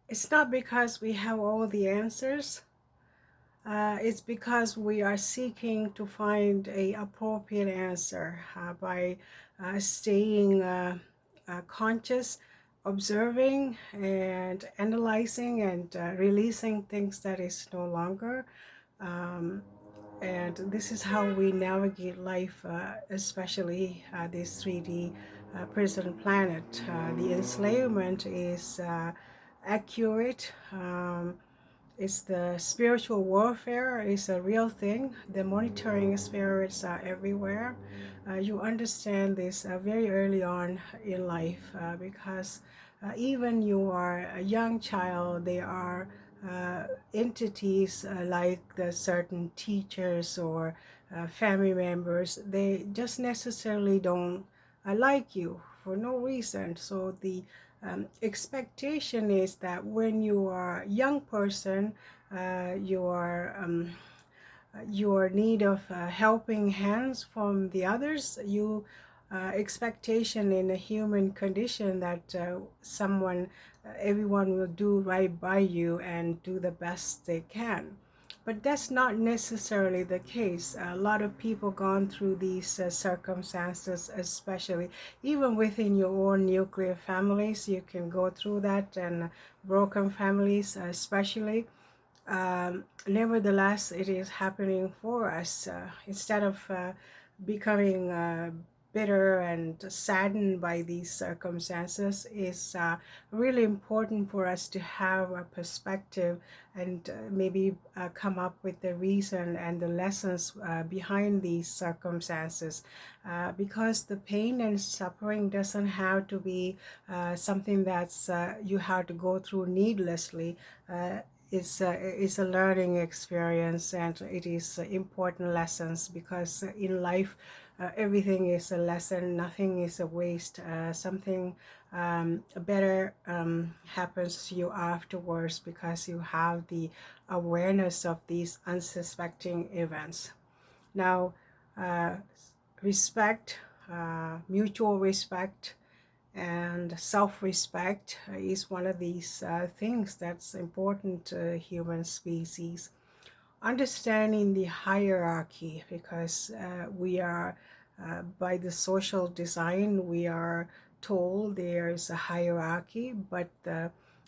It's not because we have all the answers. It's because we are seeking to find a appropriate answer by staying conscious, observing and analyzing and releasing things that is no longer. Um, and this is how we navigate life, especially this 3D prison planet. The enslavement is accurate. It's the spiritual warfare is a real thing. The monitoring spirits are everywhere. You understand this very early on in life because even you are a young child, there are entities like the certain teachers or family members. They just necessarily don't like you for no reason. So the expectation is that when you are a young person, your need of helping hands from the others, you expectation in a human condition that everyone will do right by you and do the best they can. But that's not necessarily the case. A lot of people gone through these circumstances, especially even within your own nuclear families. You can go through that, and broken families, especially. Nevertheless, it is happening for us. Instead of becoming bitter and saddened by these circumstances, it's really important for us to have a perspective and maybe come up with the reason and the lessons behind these circumstances. Because the pain and suffering doesn't have to be something that's you have to go through needlessly. It's a learning experience, and it is important lessons, because in life everything is a lesson, nothing is a waste. Something better happens to you afterwards because you have the awareness of these unsuspecting events. Now, uh, respect, mutual respect and self-respect is one of these things that's important to human species. Understanding the hierarchy, because we are by the social design we are told there's a hierarchy, but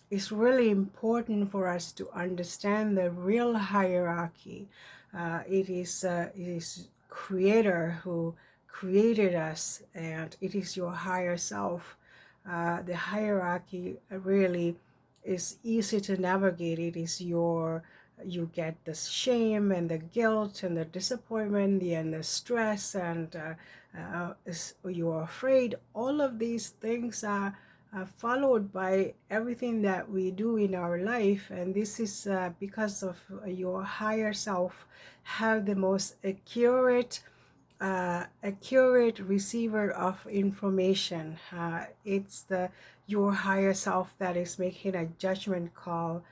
it's really important for us to understand the real hierarchy. It is creator who created us, and it is your higher self. The hierarchy really is easy to navigate. It is your, you get the shame and the guilt and the disappointment and the stress, and you're afraid. All of these things are followed by everything that we do in our life, and this is because of your higher self have the most accurate receiver of information. It's the your higher self that is making a judgment call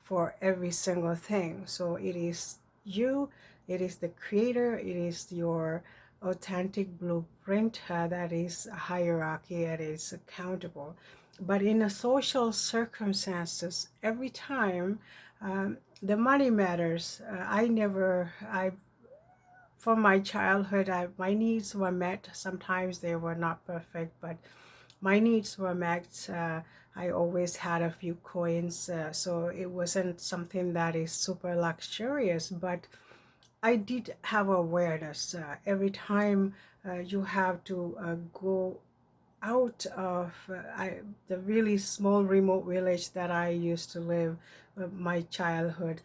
for every single thing. So it is you, it is the creator, it is your authentic blueprint that is a hierarchy, that is accountable. But in a social circumstances, every time the money matters. I from my childhood, my needs were met. Sometimes they were not perfect, but my needs were met. I always had a few coins, so it wasn't something that is super luxurious, but I did have awareness. Every time you have to go out of the really small remote village that I used to live, my childhood,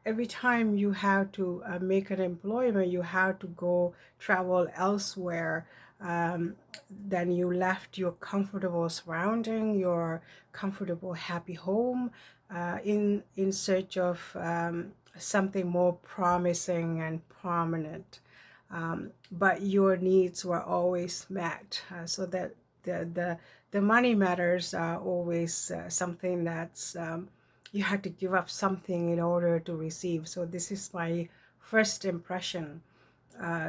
every time you have to make an employment, you have to go travel elsewhere. Um, then you left your comfortable surrounding, your comfortable, happy home, in search of something more promising and prominent. But your needs were always met, so that the money matters are always something that's you had to give up something in order to receive. So this is my first impression.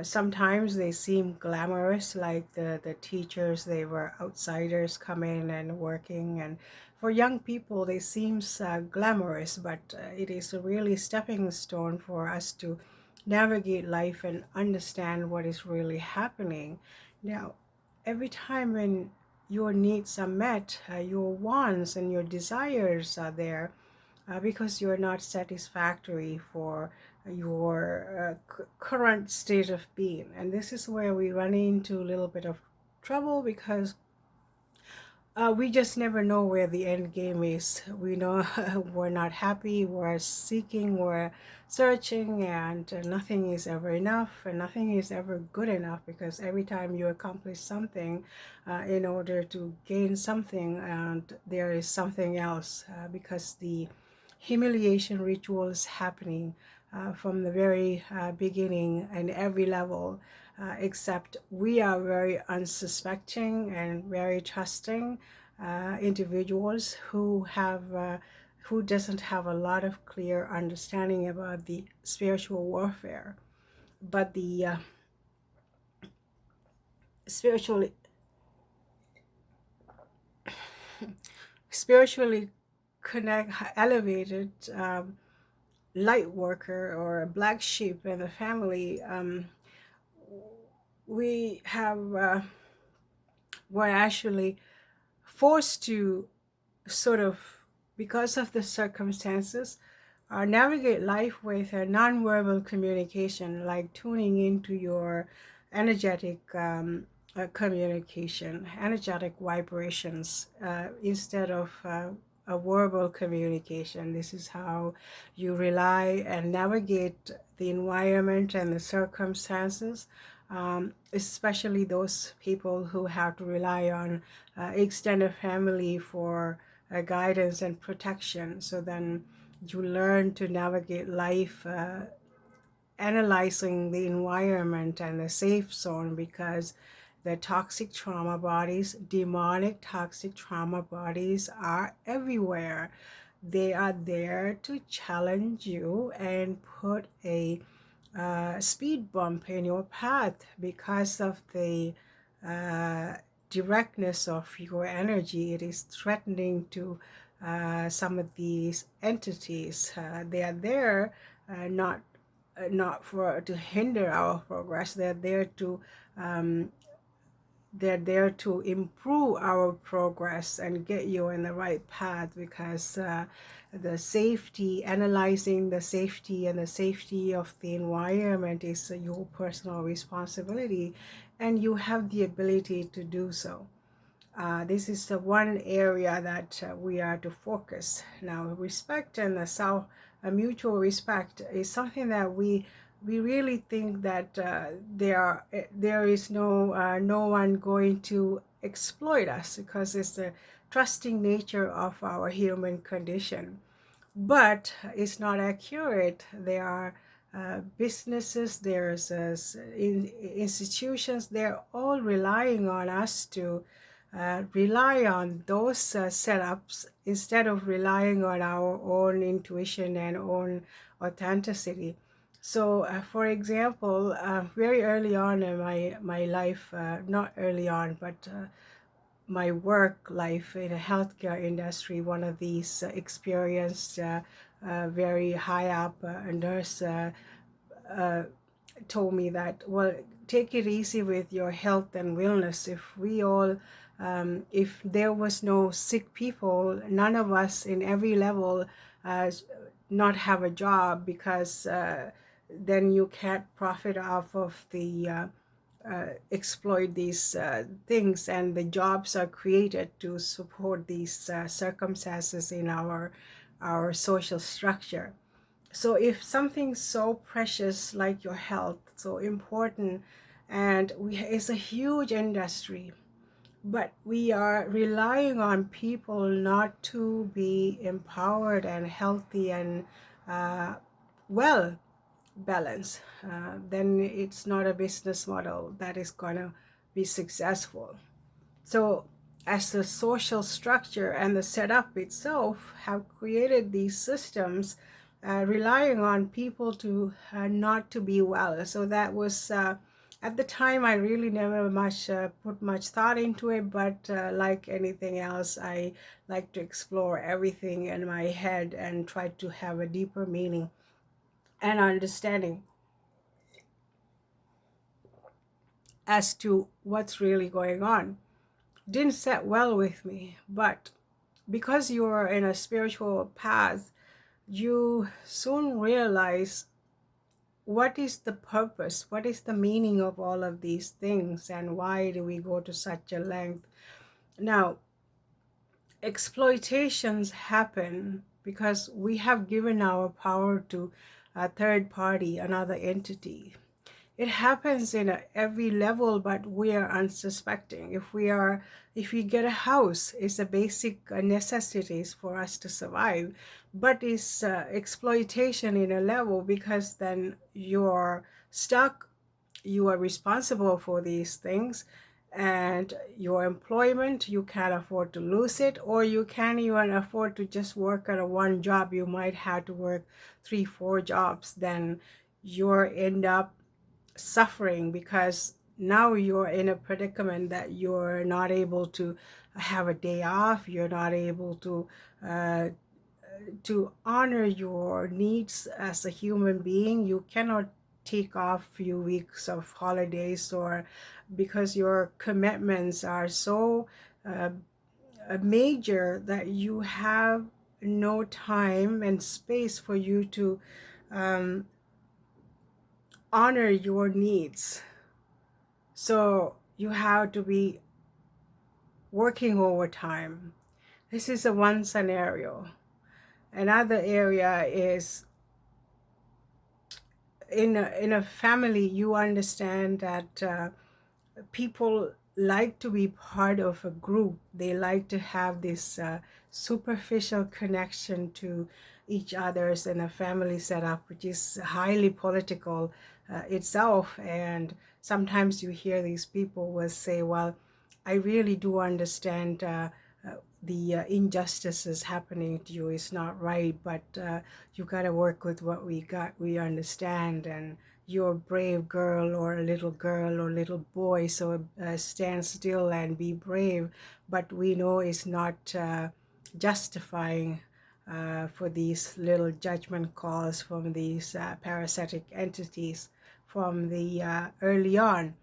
Sometimes they seem glamorous, like the teachers, they were outsiders coming and working. And for young people, they seem glamorous, but it is a really stepping stone for us to navigate life and understand what is really happening. Now, every time when your needs are met, your wants and your desires are there, because you're not satisfactory for your current state of being. And this is where we run into a little bit of trouble, because we just never know where the end game is. We know we're not happy, we're seeking, we're searching, and nothing is ever enough, and nothing is ever good enough, because every time you accomplish something in order to gain something, and there is something else, because the humiliation ritual is happening from the very beginning and every level, except we are very unsuspecting and very trusting individuals who doesn't have a lot of clear understanding about the spiritual warfare. But the spiritually spiritually connect elevated light worker or a black sheep in the family, we have were actually forced to sort of, because of the circumstances, navigate life with a nonverbal communication, like tuning into your energetic communication, energetic vibrations, instead of a verbal communication. This is how you rely and navigate the environment and the circumstances, especially those people who have to rely on extended family for guidance and protection. So then you learn to navigate life analyzing the environment and the safe zone, because the toxic trauma bodies, demonic toxic trauma bodies, are everywhere. They are there to challenge you and put a speed bump in your path because of the directness of your energy. It is threatening to some of these entities. They are there not for to hinder our progress. Um, they're there to improve our progress and get you in the right path, because the safety, analyzing the safety and the safety of the environment is your personal responsibility, and you have the ability to do so. This is the one area that we are to focus. Now, respect and the self, mutual respect is something that we really think that there is no one going to exploit us, because it's the trusting nature of our human condition. But it's not accurate. There are businesses, there's institutions, they're all relying on us to rely on those setups instead of relying on our own intuition and own authenticity. So, for example, very early on in my life, not early on, but my work life in a healthcare industry, one of these experienced, very high up nurse uh, told me that, well, take it easy with your health and wellness. If we all, if there was no sick people, none of us in every level not have a job, because then you can't profit off of the exploit these things, and the jobs are created to support these circumstances in our social structure. So if something so precious like your health, so important, and it's a huge industry, but we are relying on people not to be empowered and healthy and uh, well balanced, then it's not a business model that is going to be successful. So as the social structure and the setup itself have created these systems, relying on people to not to be well. So that was at the time I really never much put much thought into it, but like anything else, I like to explore everything in my head and try to have a deeper meaning and understanding as to what's really going on. Didn't set well with me, but because you're in a spiritual path, you soon realize what is the purpose, what is the meaning of all of these things, and why do we go to such a length. Now, exploitations happen because we have given our power to a third party, another entity. It happens in every level, but we are unsuspecting. If we get a house, it's a basic necessities for us to survive, but it's exploitation in a level, because then you're stuck, you are responsible for these things, and your employment, you can't afford to lose it, or you can't even afford to just work at a one job. You might have to work 3 4 jobs. Then you're end up suffering, because now you're in a predicament that you're not able to have a day off, you're not able uh, to honor your needs as a human being. You cannot take off few weeks of holidays, or because your commitments are so uh, major that you have no time and space for you to um, honor your needs. So you have to be working overtime. This is a one scenario. Another area is in a family. You understand that people like to be part of a group. They like to have this superficial connection to each other's in a family setup, which is highly political itself. And sometimes you hear these people will say, well, I really do understand the injustices happening to you is not right, but you got to work with what we got. We understand, and you're a brave girl or a little girl or little boy, so stand still and be brave. But we know it's not justifying for these little judgment calls from these parasitic entities from the early on.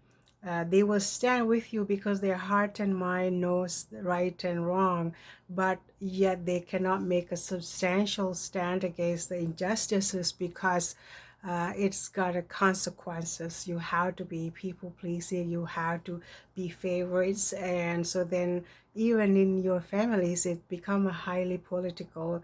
They will stand with you because their heart and mind knows right and wrong, but yet they cannot make a substantial stand against the injustices, because it's got a consequences. You have to be people pleasing, you have to be favorites, and so then even in your families it become a highly political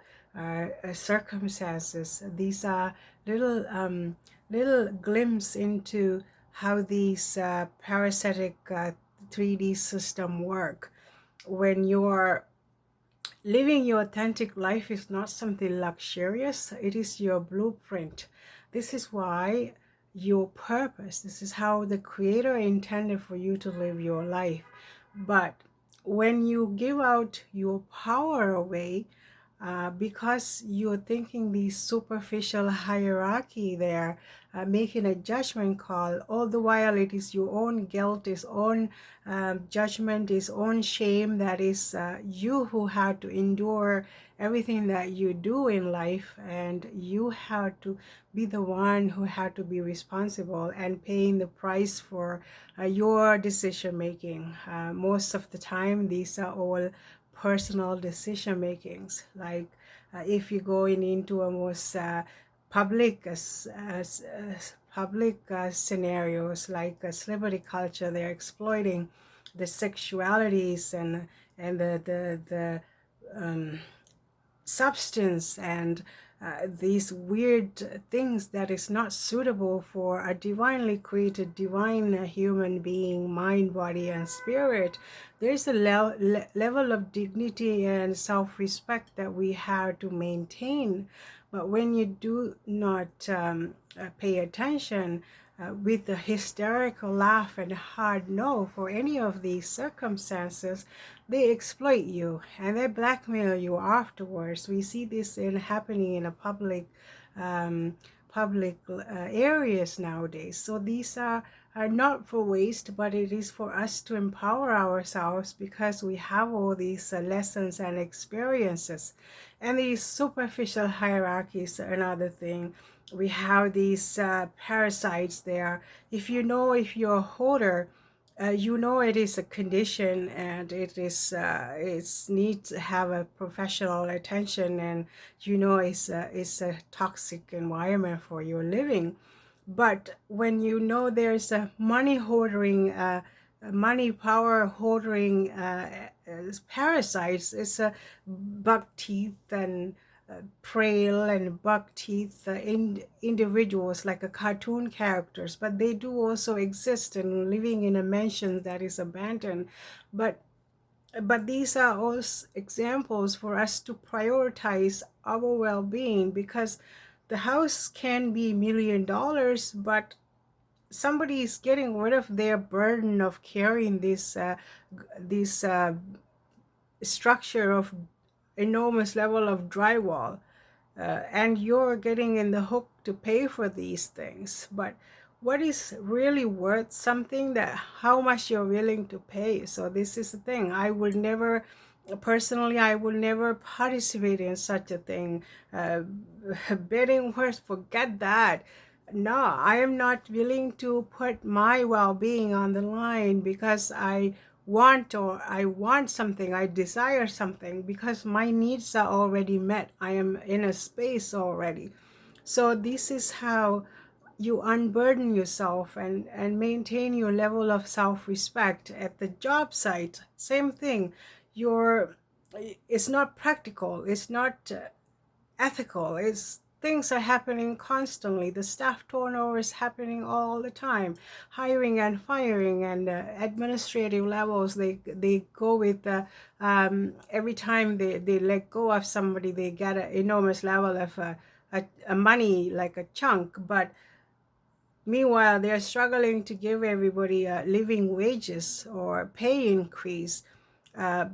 circumstances. These are little glimpse into how these parasitic 3D system work. When you're living your authentic life is not something luxurious, it is your blueprint. This is why your purpose, this is how the Creator intended for you to live your life. But when you give out your power away, because you're thinking the superficial hierarchy there, making a judgment call, all the while it is your own guilt, its own judgment, its own shame, that is you who had to endure everything that you do in life, and you have to be the one who had to be responsible and paying the price for your decision making. Most of the time these are all personal decision makings. Like if you're going into a most public public scenarios, like celebrity culture, they're exploiting the sexualities and the substance and these weird things that is not suitable for a divinely created, divine human being, mind, body, and spirit. There's a level of dignity and self-respect that we have to maintain. But when you do not pay attention, with a hysterical laugh and a hard no for any of these circumstances, they exploit you and they blackmail you afterwards. We see this happening in a public public areas nowadays. So these are not for waste, but it is for us to empower ourselves, because we have all these lessons and experiences. And these superficial hierarchies are another thing. We have these parasites there. If you know, if you're a hoarder, you know it is a condition, and it's need to have a professional attention, and you know it's a toxic environment for your living. But when you know there's a money hoarding, money power hoarding parasites, it's a buck teeth and frail and buck teeth individuals, like a cartoon characters, but they do also exist and living in a mansion that is abandoned. But these are all examples for us to prioritize our well-being, because the house can be $1 million, but somebody is getting rid of their burden of carrying this structure of enormous level of drywall, and you're getting in the hook to pay for these things. But what is really worth something, that how much you're willing to pay. So this is the thing. I will never, personally, I will never participate in such a thing. Betting worse, forget that. No, I am not willing to put my well-being on the line because I want something, I desire something, because my needs are already met. I am in a space already. So this is how you unburden yourself and maintain your level of self-respect. At the job site, same thing. You're It's not practical, it's not ethical. It's things are happening constantly. The staff turnover is happening all the time. Hiring and firing and administrative levels, they go with the every time they let go of somebody, they get an enormous level of a money, like a chunk. But meanwhile, they're struggling to give everybody living wages or pay increase,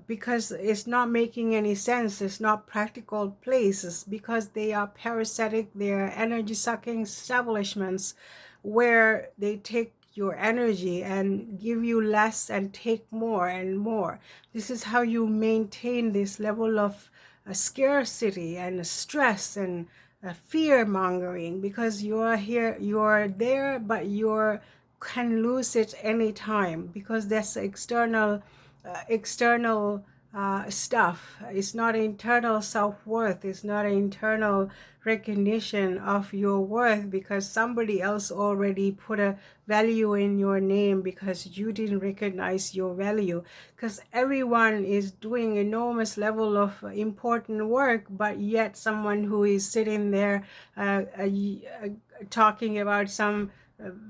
because it's not making any sense. It's not practical places, because they are parasitic, they're energy sucking establishments where they take your energy and give you less and take more and more. This is how you maintain this level of scarcity and stress and fear mongering, because you're here, you're there, but you can lose it anytime, because that's external stuff. It's not internal self-worth. It's not internal recognition of your worth, because somebody else already put a value in your name because you didn't recognize your value. Because everyone is doing enormous level of important work, but yet someone who is sitting there talking about some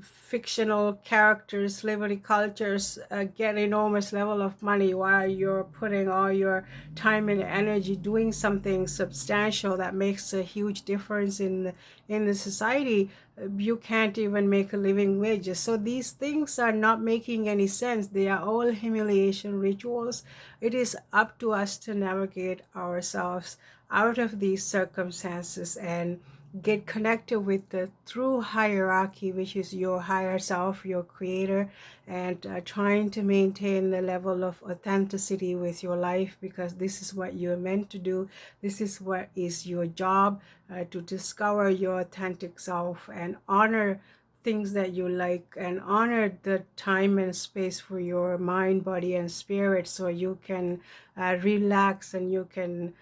fictional characters, liberty cultures, get enormous level of money, while you're putting all your time and energy doing something substantial that makes a huge difference in the society. You can't even make a living wage. So these things are not making any sense. They are all humiliation rituals. It is up to us to navigate ourselves out of these circumstances and get connected with the true hierarchy, which is your higher self, your creator, and trying to maintain the level of authenticity with your life, because this is what you're meant to do. This is what is your job, to discover your authentic self and honor things that you like, and honor the time and space for your mind, body, and spirit, so you can relax and you can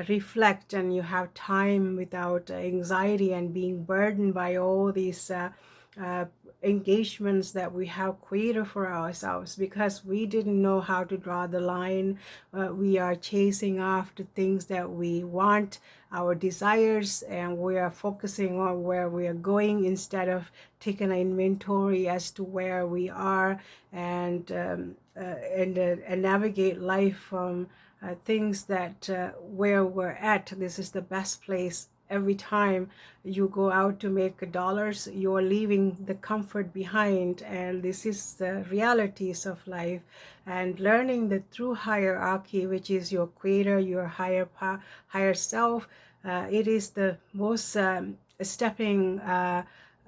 reflect, and you have time without anxiety and being burdened by all these uh, engagements that we have created for ourselves, because we didn't know how to draw the line. We are chasing after things that we want, our desires, and we are focusing on where we are going instead of taking an inventory as to where we are, and navigate life from things that where we're at. This is the best place. Every time you go out to make dollars, you're leaving the comfort behind, and this is the realities of life. And learning the true hierarchy, which is your creator, your higher self, it is the most a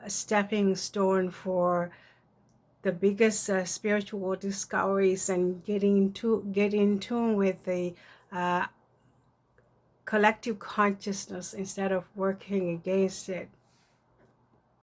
stepping stone for the biggest spiritual discoveries, and get in tune with the uh, collective consciousness instead of working against it.